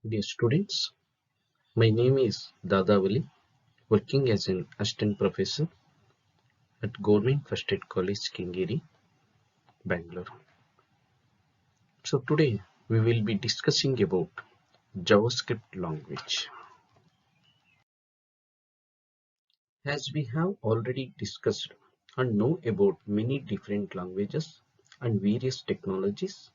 Dear students, my name is Dadavali, working as an assistant professor at Government First Aid College, Kingiri, Bangalore. So today we will be discussing about JavaScript language. As we have already discussed and know about many different languages and various technologies,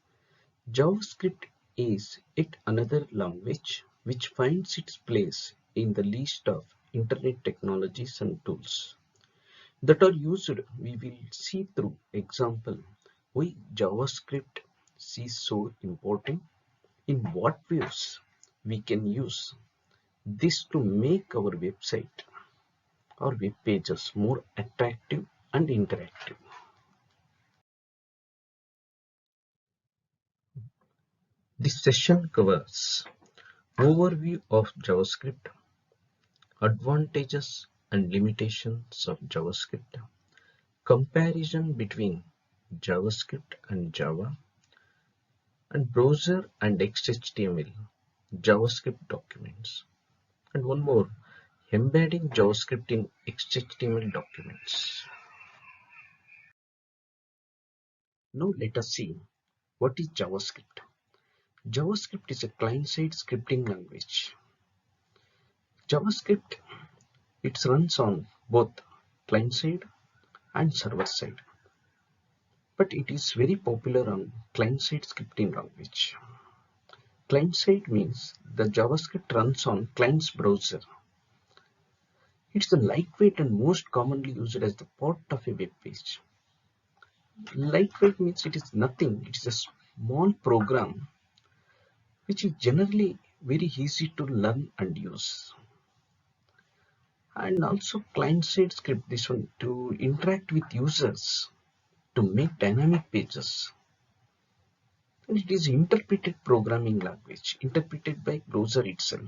JavaScript is yet another language which finds its place in the list of internet technologies and tools that are used. We will see through example why JavaScript is so important, in what ways we can use this to make our website or web pages more attractive and interactive. This session covers overview of JavaScript, advantages and limitations of JavaScript, comparison between JavaScript and Java, and browser and XHTML JavaScript documents, and one more, embedding JavaScript in XHTML documents. Now let us see what is JavaScript. JavaScript is a client-side scripting language. JavaScript, it runs on both client-side and server-side, but it is very popular on client-side scripting language. Client-side means the JavaScript runs on client's browser. It's the lightweight and most commonly used as the part of a web page. Lightweight means it is nothing, it is a small program which is generally very easy to learn and use. And also client-side script, this one to interact with users to make dynamic pages. And it is interpreted programming language, interpreted by browser itself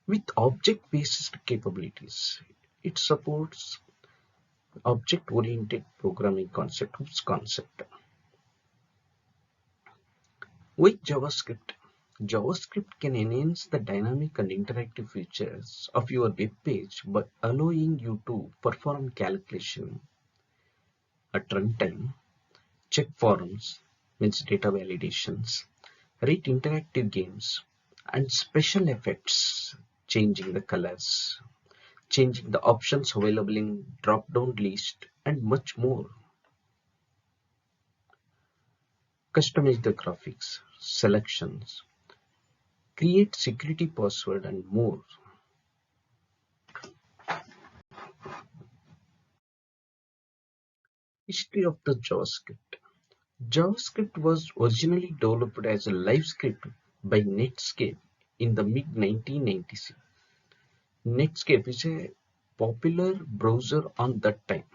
with object-based capabilities. It supports object-oriented programming concept, whose concept. With JavaScript, JavaScript can enhance the dynamic and interactive features of your web page by allowing you to perform calculation at runtime, check forms, means data validations, write interactive games, and special effects, changing the colors, changing the options available in drop-down list, and much more. Customize the graphics, selections, create security password, and more. History of the JavaScript. JavaScript was originally developed as a live script by Netscape in the mid-1990s. Netscape is a popular browser on that time.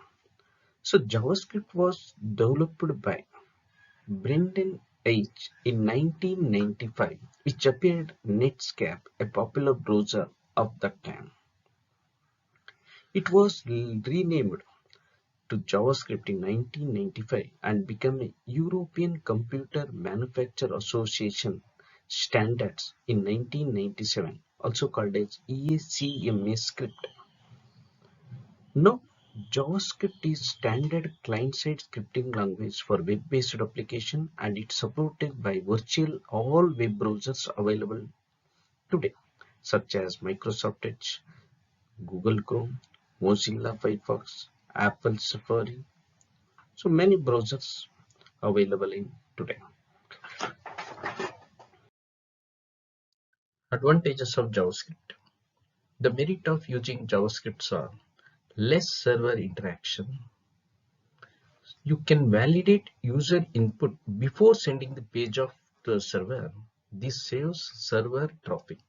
So JavaScript was developed by Brendan H. in 1995, which appeared Netscape, a popular browser of that time. It was renamed to JavaScript in 1995 and became a European Computer Manufacturer Association standards in 1997, also called as EACMA script. Now, JavaScript is standard client-side scripting language for web-based application, and it's supported by virtually all web browsers available today, such as Microsoft Edge, Google Chrome, Mozilla Firefox, Apple Safari. So many browsers available in today. Advantages of JavaScript. The merit of using JavaScript are less server interaction. You can validate user input before sending the page off to the server. This saves server traffic,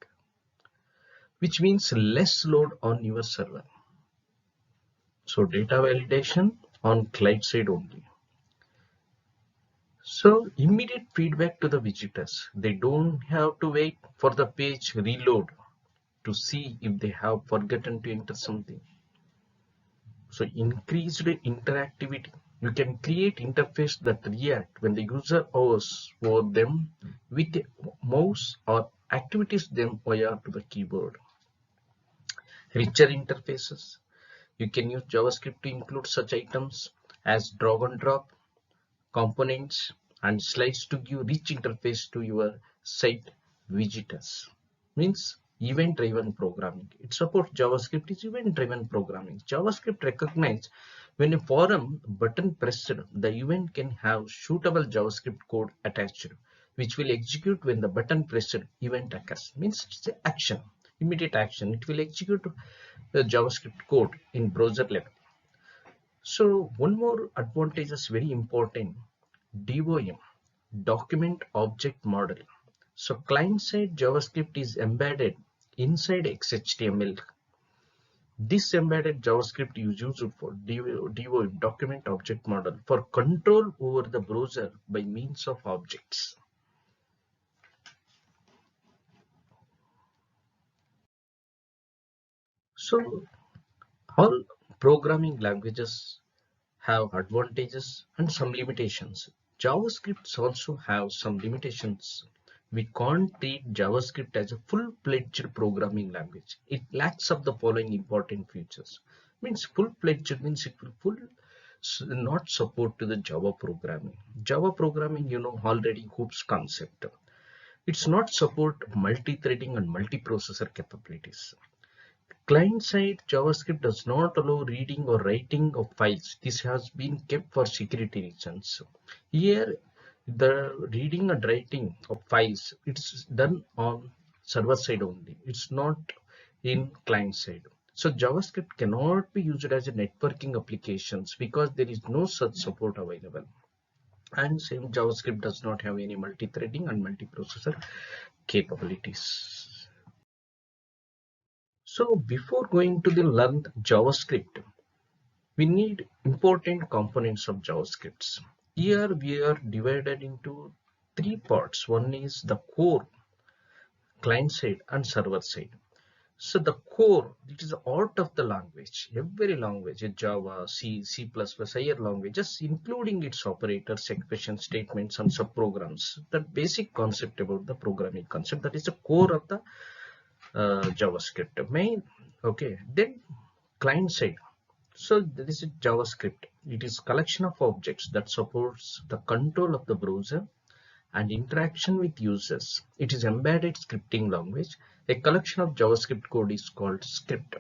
which means less load on your server. So data validation on client side only. So immediate feedback to the visitors. They don't have to wait for the page reload to see if they have forgotten to enter something. So increased interactivity. You can create interface that react when the user hovers over them with a mouse or activities them via to the keyboard. Richer interfaces. You can use JavaScript to include such items as drag and drop, components, and slides to give rich interface to your site visitors. Means event-driven programming. It supports JavaScript is event-driven programming. JavaScript recognizes when a forum button pressed, the event can have suitable JavaScript code attached, which will execute when the button pressed event occurs. Means it's an action, immediate action. It will execute the JavaScript code in browser level. So one more advantage is very important. DOM, document object model. So client-side JavaScript is embedded inside XHTML. This embedded JavaScript is used for DOM, document object model, for control over the browser by means of objects. So all programming languages have advantages and some limitations. JavaScripts also have some limitations. We can't treat JavaScript as a full-fledged programming language. It lacks of the following important features. Means full-fledged means it will not support to the Java programming. Java programming, already hoops concept. It's not support multi-threading and multi-processor capabilities. Client-side JavaScript does not allow reading or writing of files. This has been kept for security reasons. Here, the reading and writing of files, it's done on server side only. It's not in client side. So JavaScript cannot be used as a networking applications because there is no such support available. And same JavaScript does not have any multi-threading and multi-processor capabilities. So before going to the learn JavaScript, we need important components of JavaScripts. Here we are divided into three parts. One is the core, client side and server side. So the core, it is the art of the language. Every language, Java, C, C++, higher languages, including its operators, expression statements, and subprograms. The basic concept about the programming concept, that is the core of the JavaScript. Main, okay. Then client side. So this is JavaScript. It is collection of objects that supports the control of the browser and interaction with users. It is embedded scripting language. A collection of JavaScript code is called script.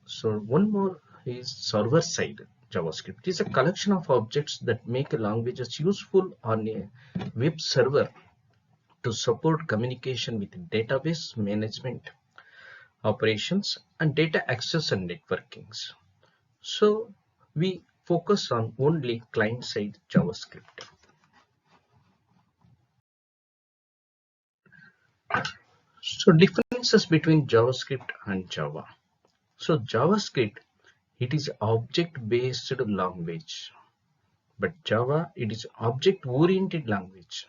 So one more is server side JavaScript. It is a collection of objects that make a language useful on a web server to support communication with database management, operations, and data access and networkings. So we focus on only client-side JavaScript. So differences between JavaScript and Java. So JavaScript, it is object-based language, but Java, it is object-oriented language.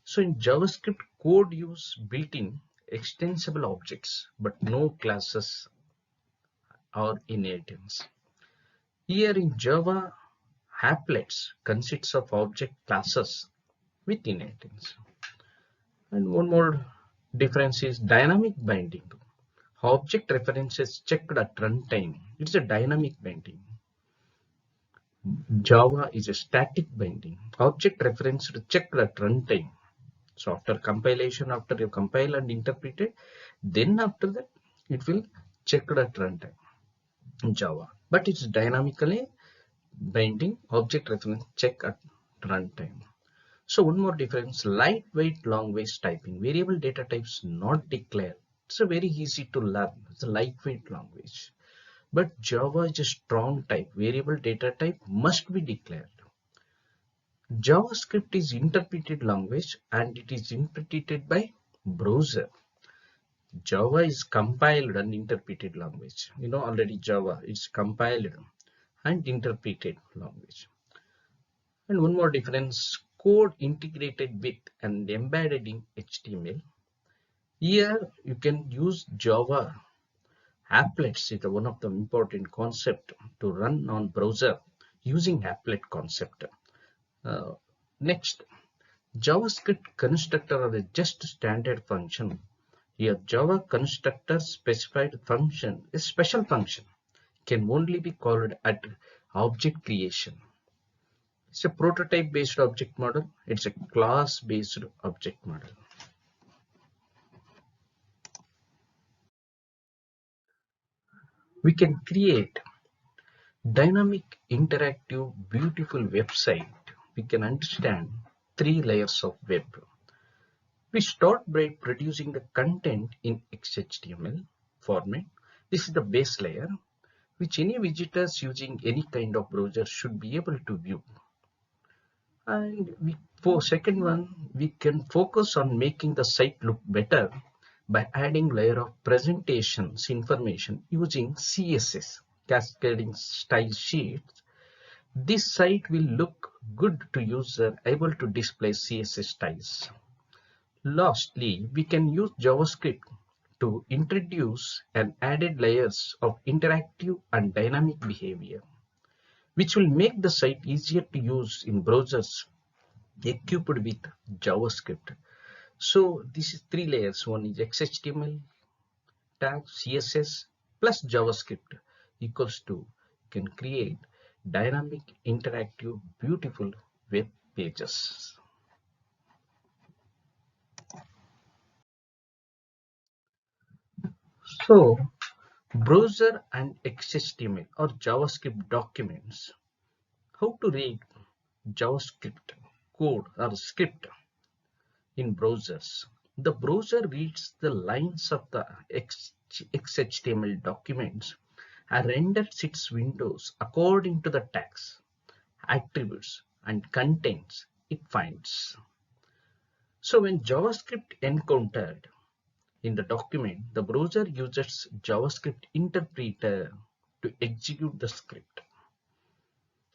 So in JavaScript, code use built-in extensible objects, but no classes or inheritance. Here in Java, applets consists of object classes with inheritance. And one more difference is dynamic binding. Object references checked at runtime. It's a dynamic binding. Java is a static binding. Object reference checked at runtime. So after compilation, after you compile and interpret it, then after that it will check at runtime in Java. But it's dynamically binding object reference check at runtime. So one more difference, lightweight language typing. Variable data types not declared. It's a very easy to learn. It's a lightweight language. But Java is a strong type. Variable data type must be declared. JavaScript is interpreted language and it is interpreted by browser. Java is compiled and interpreted language. Already Java is compiled and interpreted language. And one more difference, code integrated with and embedded in HTML. Here you can use Java applets. It's one of the important concept to run on browser using applet concept. Next, JavaScript constructor are just standard function. Here Java constructor specified function, a special function, can only be called at object creation. It's a prototype based object model. It's a class based object model. We can create dynamic, interactive, beautiful website. We can understand three layers of web. We start by producing the content in XHTML format. This is the base layer, which any visitors using any kind of browser should be able to view. And for second one, we can focus on making the site look better by adding layer of presentations information using CSS, cascading style sheets. This site will look good to user able to display CSS styles. Lastly, we can use JavaScript to introduce and added layers of interactive and dynamic behavior, which will make the site easier to use in browsers equipped with JavaScript. So this is three layers. One is XHTML, tag, CSS plus JavaScript equals to you can create dynamic, interactive, beautiful web pages. So browser and XHTML or JavaScript documents. How to read JavaScript code or script in browsers. The browser reads the lines of the XHTML documents and renders its windows according to the tags, attributes, and contents it finds. So when JavaScript encountered in the document, the browser uses JavaScript interpreter to execute the script.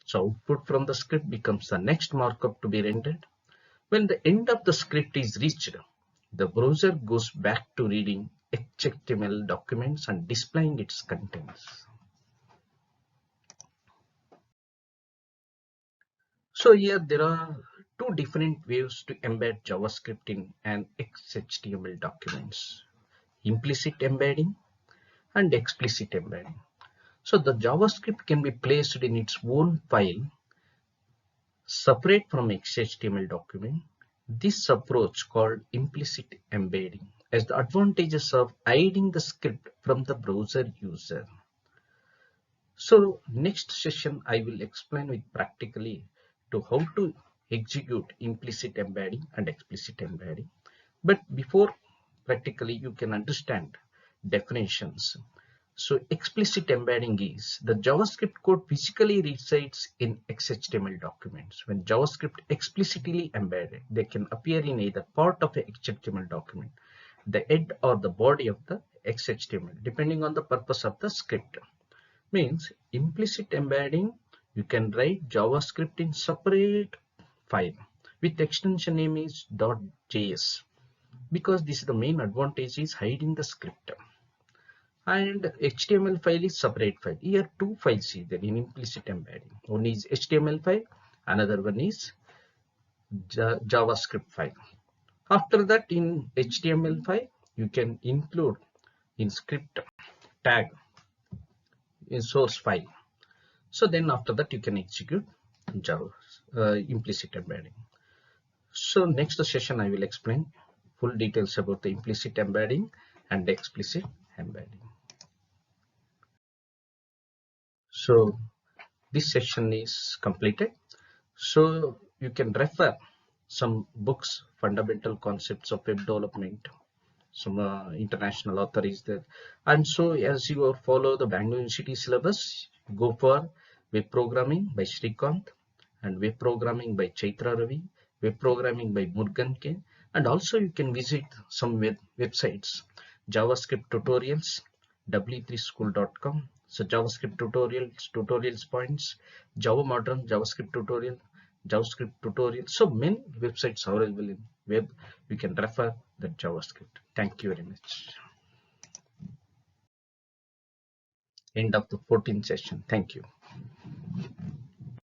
So output from the script becomes the next markup to be rendered. When the end of the script is reached, the browser goes back to reading HTML documents and displaying its contents. So here there are two different ways to embed JavaScript in an XHTML documents. Implicit embedding and explicit embedding. So the JavaScript can be placed in its own file separate from XHTML document. This approach called implicit embedding has the advantages of hiding the script from the browser user. So next session I will explain with practically to how to execute implicit embedding and explicit embedding. But before practically you can understand definitions. So explicit embedding is the JavaScript code physically resides in XHTML documents. When JavaScript explicitly embedded, they can appear in either part of a XHTML document, the head or the body of the XHTML, depending on the purpose of the script. Means implicit embedding, you can write JavaScript in separate file with extension name is .js because this is the main advantage is hiding the script. And HTML file is separate file. Here two files is there in implicit embedding. One is HTML file, another one is JavaScript file. After that in HTML file, you can include in script tag in source file. So then after that you can execute Java implicit embedding. So next session I will explain full details about the implicit embedding and explicit embedding. So this session is completed. So you can refer some books, fundamental concepts of web development, some international author is there. And so as you follow the Bangalore University syllabus, go for web programming by Srikanth and web programming by Chaitra Ravi, web programming by Murugan K. And also you can visit some websites, JavaScript tutorials, w3school.com. So JavaScript tutorials points, Java Modern, JavaScript tutorial, JavaScript tutorial. So many websites are available in web. You can refer the JavaScript. Thank you very much. End of the 14th session. Thank you.